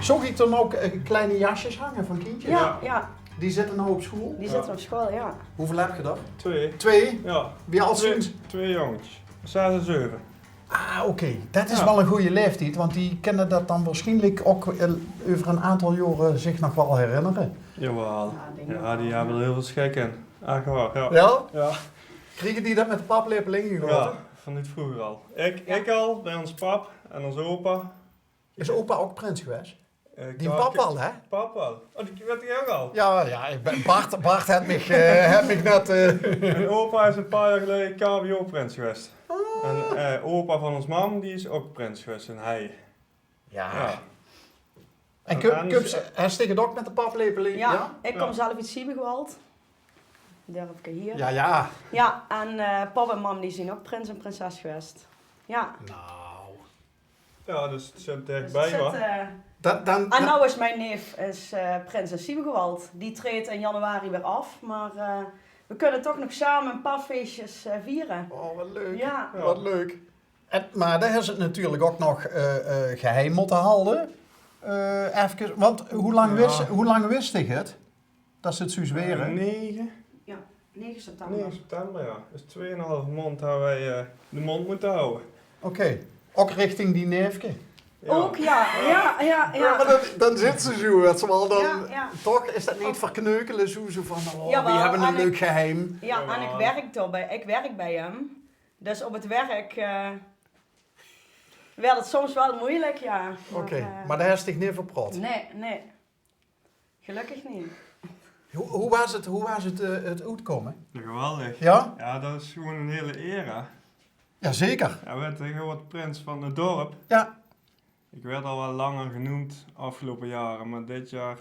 Zag ik dan ook kleine jasjes hangen van kindjes? Ja. Die zitten nou op school? Die zitten op school, ja. Hoeveel heb je er? 2. 2? Ja. Wie al sinds? 2 jongetjes. 6 en 7. Ah, oké. Dat is wel een goede leeftijd, want die kunnen dat dan waarschijnlijk ook over een aantal jaren zich nog wel herinneren. Jawel. denk Ja, ik die wel. hebben er heel veel schik in. Echt waar, ja. Ja? Ja. Kregen die dat met de paplepel ingegoten? Ja, van niet vroeger al. Ik al, bij ons pap en onze opa. Is opa ook prins geweest? Die Kak- pap al, hè? Pap al. Oh, die weet ik ook al. Ja, ik ben, Bart heeft mich net... En opa is een paar jaar geleden KBO-prins geweest. En opa van ons mam, die is ook prins geweest en hij. Ja. Ja. En hij steekt het ook met de paplepel in? Ja, ik kom zelf uit Siebengewold. Daar heb ik hier. Ja. Ja, en papa en mam die zijn ook prins en prinses geweest. Ja. Nou... Ja, dus het zit Dus dichtbij, het hoor. zit, en nou is mijn neef prins in Siebengewold. Die treedt in januari weer af, maar we kunnen toch nog samen een paar feestjes vieren. Oh, wat leuk. Ja. Wat leuk. Maar daar is het natuurlijk ook nog geheim moeten houden. Even, want hoe lang wist ik het? Dat ze het zo zweren? 9 9 september. september, ja. Dus 2,5 maand hebben wij de mond moeten houden. Oké. Ook richting die neefje? Ja. Ook, ja. maar dan zit ze zo, weet je wel. Dan, Ja. Toch is dat niet verkneukelen zo van, Jawel, we hebben een en leuk geheim. Ja, Ja. en ik werk bij hem. Dus op het werk werd het soms wel moeilijk, ja. Oké, maar daar is zich niet verprot. Nee. Gelukkig niet. Hoe was het het uitkomen? Ja, geweldig. Ja? Ja, dat is gewoon een hele era. Jazeker. Ja, we werd tegenwoordig prins van het dorp. Ja. Ik werd al wel langer genoemd afgelopen jaren, maar dit jaar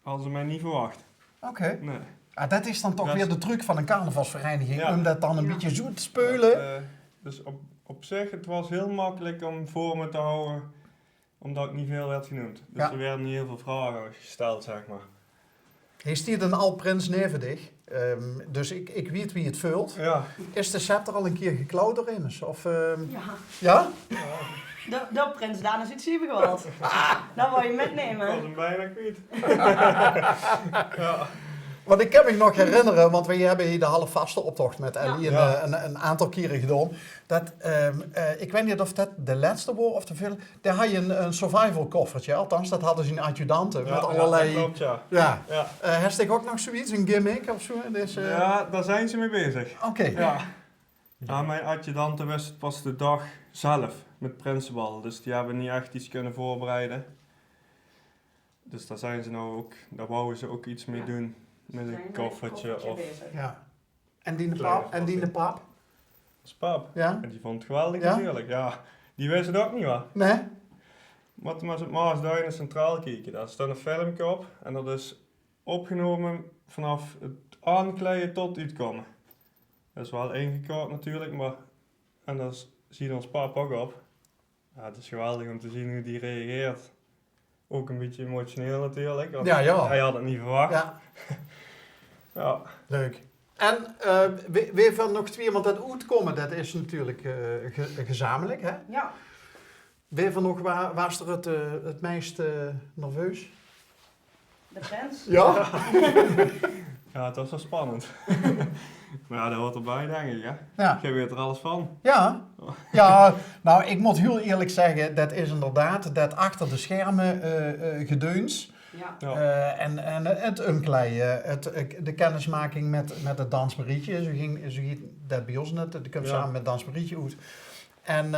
hadden ze mij niet verwacht. Oké. Nee. Ah, dat is dan toch Dat is- weer de truc van een carnavalsvereniging, Ja. om dat dan een Ja. beetje zo te speulen. Dus op zich, het was heel makkelijk om voor me te houden, omdat ik niet veel werd genoemd. Dus Ja. er werden niet heel veel vragen gesteld, zeg maar. Hij stiert een al prins nevendig, dus ik weet wie het vult. Ja. Is de scepter al een keer geklauwd door Ines? Of, Ja. ja? De prins Daan is uit Siebengewold. Dan wil je Ik was metnemen. hem bijna kwijt. Ja. Want ik kan me nog herinneren, want we hebben hier de halfvaste optocht met Ellie Ja. een aantal keren gedaan. Dat, ik weet niet of dat de laatste was of de veel. Daar had je een survival koffertje, althans dat hadden ze in adjudanten met allerlei... dat klopt, ja. Ja. Ja. Heeft ik ook nog zoiets, een gimmick of zo? Dus, Ja, daar zijn ze mee bezig. Oké. Ja. Ja, mijn adjudanten wist het pas de dag zelf met Prinsenbal, dus die hebben niet echt iets kunnen voorbereiden. Dus daar zijn ze nou ook, daar wouden ze ook iets mee doen met een koffertje of Ja. En die de pap? En die de pap? als pap. Ja? En die vond het geweldig Ja? natuurlijk, ja. Die wist het ook niet wat. Nee? Wat maar het Maasduinen Centraal kijken, daar staat een filmpje op en dat is opgenomen vanaf het aankleden tot uitkomen. Dat is wel ingekort natuurlijk, maar en daar ziet ons pap ook op. Ja, het is geweldig om te zien hoe die reageert. Ook een beetje emotioneel natuurlijk, want Ja. hij had het niet verwacht. Ja, Ja. leuk. En weer van nog twee, want dat uitkomen, dat is natuurlijk gezamenlijk, hè? Ja. Weer van nog, waar was er het meest nerveus? De prins. Ja? Ja, het was wel spannend. Maar ja, dat hoort erbij denk ik, hè. Ja. Jij weet er alles van. Ja. Ja, nou, ik moet heel eerlijk zeggen, dat is inderdaad dat achter de schermen gedeuns. Ja. Ja. En het umkleien, de kennismaking met het dansmarietje. Zo ging dat bij ons net, ik heb Ja. samen met dansmarietje uit. En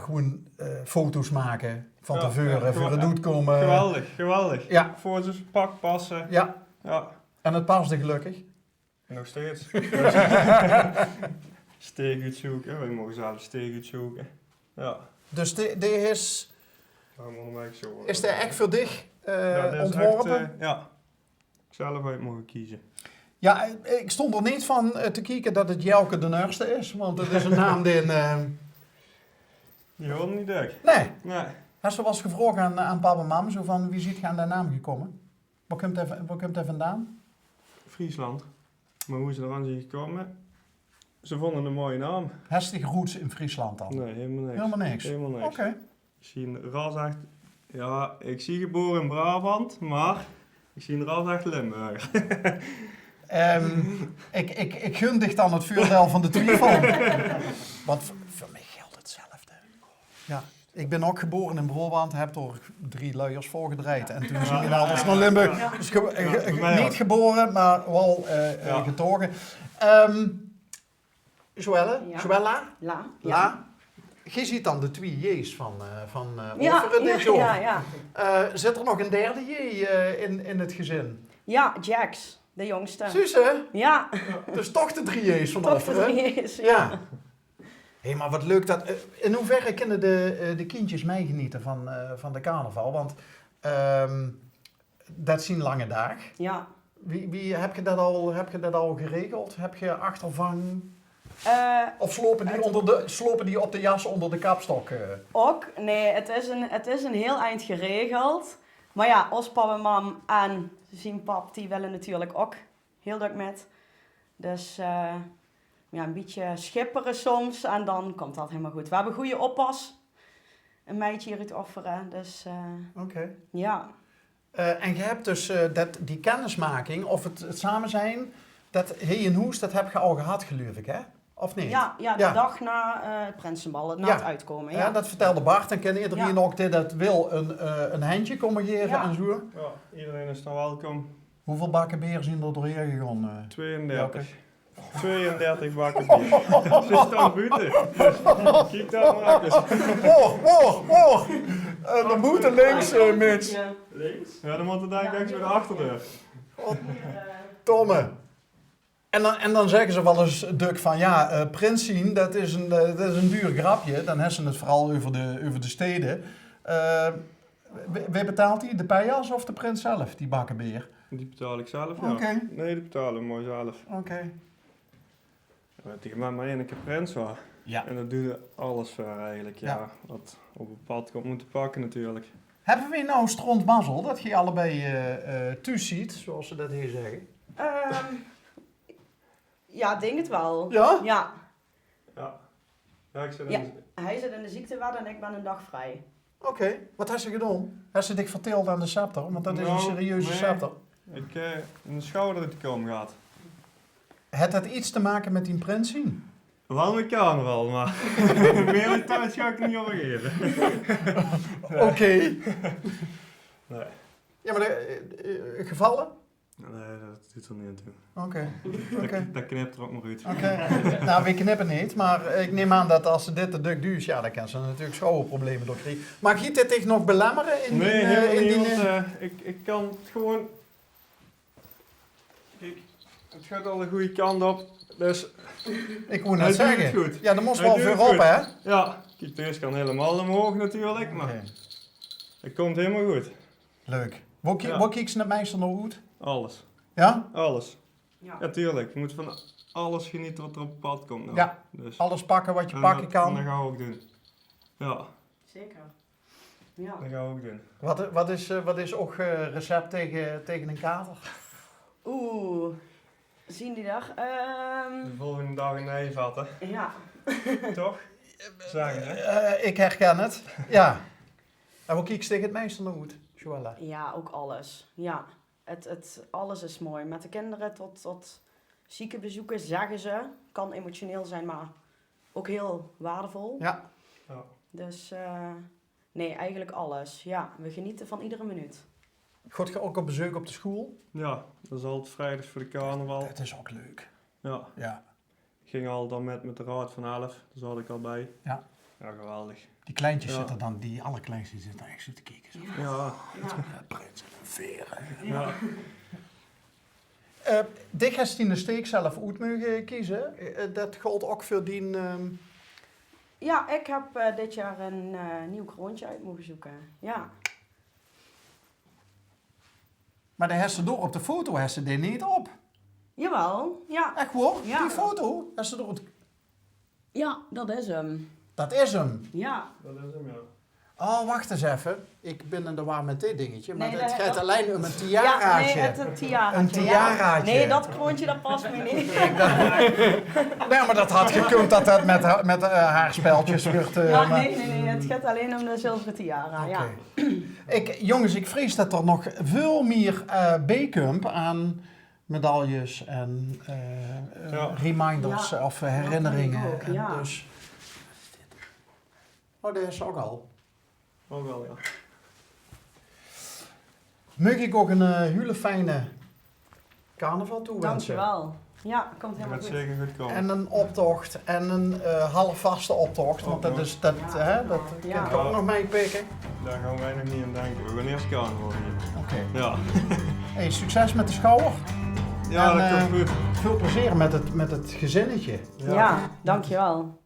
gewoon foto's maken van Ja, tevoren, ja, voor het ja. uitkomen. Geweldig. Ja. Voor ze pak passen. Ja, Ja. en het paste gelukkig. Nog steeds. Steek uitzoeken. Wij mogen zelf steek uitzoeken. Ja. Dus die is er echt voor dich Ja, dat is ontworpen? echt, ja. Zelf uit mogen kiezen. Ja, ik stond er niet van te kijken dat het Jelke de Nurste is, want het is een naam die... Die hoort niet dik. Nee, Nee. hij was gevraagd aan papa en mam, zo van, wie ziet je aan de naam gekomen? Waar komt hij vandaan? Friesland. Maar hoe ze eraan zijn gekomen? Ze vonden een mooie naam. Hestig roots in Friesland dan? Nee, helemaal niks. Helemaal niks? Helemaal niks. Oké. Ik zie een ras echt Ja, ik zie geboren in Brabant, maar ik zie er echt Limburger. Ik gun dich dan het vuurdeel van de twijfel. Want voor mij geldt hetzelfde. Ja, ik ben ook geboren in Brabant, heb er 3 luiers voorgedraaid. En toen ging ik naar Limburg. Ja. Dus niet geboren, maar wel getogen. Joelle? Ja. Joella? La. La? Je ziet dan de 2 J's van Ja, Offeren dit jaar. ja. Zit er nog een derde J in het gezin? Ja, Jax, de jongste. Suze? Ja, Dus toch de 3 J's van toch de Offeren? 3 is. Ja. Hé, maar wat leuk dat... in hoeverre kunnen de kindjes meegenieten van de carnaval? Want dat zien lange dagen. Ja. Heb je dat al geregeld? Heb je achtervang? Of slopen die op de jas onder de kapstok? Ook, nee, het is een heel eind geregeld. Maar ja, ons pap en mam en zijn pap, die willen natuurlijk ook heel druk met. Dus ja, een beetje schipperen soms en dan komt dat helemaal goed. We hebben goede oppas. Een meidje hier uit Offeren, dus Oké. ja. En je hebt dus die kennismaking, of het samen zijn, dat Hey en Hoes, dat heb je al gehad, geloof ik, hè? Of niet? Ja, de Ja. dag na het Prensenbal, na Ja. het uitkomen. Ja, Ja. dat vertelde Bart. En kan iedereen Ja. ook die dat wil een handje komen geven Ja. en zo. Ja, iedereen is dan welkom. Hoeveel bakken bier zijn er doorheen gegaan? 32. 32 bakken bier. Ze staan buiten. Kijk daar maar eens. Oh. De moeten links, Mitch. Links? Ja, dan moet het eigenlijk bij de achterdeur. Tomme. En dan zeggen ze wel eens Duk van ja, Prins zien, dat is een duur grapje. Dan hebben ze het vooral over de steden. Wie betaalt die? De pajas of de prins zelf, die bakkenbeer? Die betaal ik zelf, ja. Oké. Nee, die betalen we mooi zelf. Oké. Ja, tegen mij maar één keer prins was. Ja. En dat doe je alles voor eigenlijk, ja. Ja. Wat op een pad komt moeten pakken natuurlijk. Hebben we nou stront mazzel dat je allebei thuis ziet, zoals ze dat hier zeggen? Ja, ik denk het wel. Ja? Ja. Ja, ik zit Ja. in Hij zit in de ziektewet en ik ben een dag vrij. Oké. Wat heeft ze gedaan? Heeft ze dich verteeld aan de scepter? Want dat is een Nou, serieuze nee. scepter. Ik in de schouder uit te komen gehad. Het had iets te maken met die prins zien? Wel met carnaval, maar meer details ga ik niet over geven. Oké. Nee. Ja, maar gevallen? Nee, dat doet er niet aan toe. Oké. Dat knipt er ook nog uit. Oké. Nou, we knippen niet, maar ik neem aan dat als ze dit te druk duurt, ja, dan kan ze natuurlijk schouderproblemen door krijgen. Maar giet dit zich nog belemmeren in Nee, die... helemaal niet, want ik kan het gewoon... Kijk, het gaat al de goede kant op, dus ik moet hij net doet zeggen. het goed. Ja, dan moest Hij wel doet veel het op, goed. hè? Ja, kijk, deze kan helemaal omhoog natuurlijk, maar Oké. het komt helemaal goed. Leuk. Ja. Wat kijkt ze het meestal nog goed? Alles. Ja? Alles. Ja. Ja, tuurlijk. Je moet van alles genieten wat er op het pad komt. Nou. Ja. Dus. Alles pakken wat je En pakken dat kan. gaan we ook doen. Ja, Zeker. Ja. dat gaan we ook doen. Wat is ook recept tegen een kater? Oeh. Zien die dag? De volgende dag in de vatten, Ja. toch? Zeggen, hè? Ik herken het. Ja. En wat kijkt ze tegen het meeste nog goed, Joella? Ja, ook alles. Ja. Alles is mooi. Met de kinderen tot ziekenbezoeken, zeggen ze. Kan emotioneel zijn, maar ook heel waardevol. Ja. Ja. Dus nee, eigenlijk alles. Ja, we genieten van iedere minuut. Gaat je ook op bezoek op de school? Ja, dat is altijd vrijdag voor de carnaval. Het is ook leuk. Ja, Ja. ik ging al dan met de raad van 11, daar zat ik al bij. Ja. Ja, geweldig. Die kleintjes Ja. zitten dan, die allerkleinste zitten echt zo te kijken. Zo. Ja, Ja, prins en een veer. hè. ja. Dit heeft hij in de steek zelf uit mogen kiezen. Dat geldt ook voor die... Ja, ik heb dit jaar een nieuw kroontje uit mogen zoeken. Ja. Maar de heeft ze door op de foto, heeft ze die niet op. Jawel, ja. Echt hoor, Ja. die foto, heeft ze door het... Ja, dat is hem. Dat is hem. Ja. Dat is hem, ja. Oh, wacht eens even. Ik ben in de war met dit dingetje. Maar Nee, het dat- gaat dat- alleen om een Ja, tiaraatje. nee, een tiaraatje. Een tiaraatje. Ja. Nee, dat kroontje dat past me niet. Nee, maar dat had gekund dat met haarspeltjes werd... Ja, nee, Het gaat alleen om de zilveren tiara, ja. Oké. Jongens, ik vrees dat er nog veel meer B-Kump aan medailles en reminders of herinneringen. denk ik ook, ja. Dus, oh, dat is ook al. Ook wel, ja. Mag ik ook een hele fijne carnaval toewensen? Dankjewel. Ja, komt Dat helemaal gaat goed. zeker goed komen. En een optocht en een halfvaste optocht, want dat is dat, Ja. hè, dat Ja. kan ik ook nog meepikken. Daar gaan wij nog niet aan denken. We gaan eerst carnaval hier. Oké. Ja. Hey, succes met de schouwer. Ja, En, dat komt goed. Veel plezier met het gezinnetje. Ja, dankjewel.